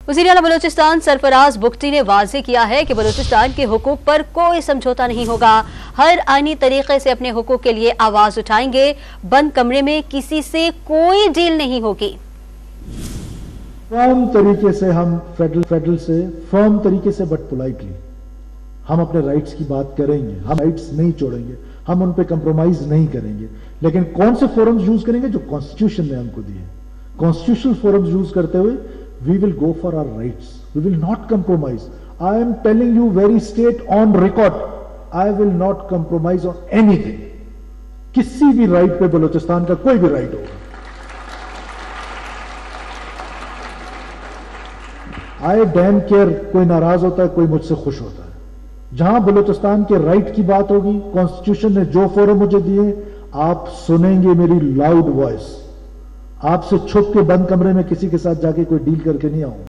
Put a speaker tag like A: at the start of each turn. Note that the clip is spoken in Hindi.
A: वज़ीर-ए-आला बलूचिस्तान सरफराज बुख्ती ने वाज़ेह किया है कि बलूचिस्तान के हुकूक पर कोई समझौता नहीं होगा। हर आईनी तरीके से अपने हुकूक के लिए आवाज उठाएंगे। बंद कमरे में किसी से कोई डील नहीं होगी।
B: फर्म तरीके से हम फेडरल से फर्म तरीके से बट पोलाइटली हम अपने राइट्स की बात करेंगे। हम राइट्स नहीं छोड़ेंगे, हम उन पे कंप्रोमाइज नहीं करेंगे। लेकिन कौन से फोरम्स यूज करेंगे जो कॉन्स्टिट्यूशन ने हमको दिए। कॉन्स्टिट्यूशनल फोरम्स यूज करते हुए we will go for our rights. We will not compromise. I am telling you very straight on record. I will not compromise on anything. किसी भी राइट पे बलूचिस्तान का कोई भी राइट होगा। I damn care कोई नाराज होता है, कोई मुझसे खुश होता है। जहां बलूचिस्तान के राइट की बात होगी, कॉन्स्टिट्यूशन ने जो फोरम मुझे दिए, आप सुनेंगे मेरी लाउड वॉइस। आपसे छुप के बंद कमरे में किसी के साथ जाके कोई डील करके नहीं आऊंगा।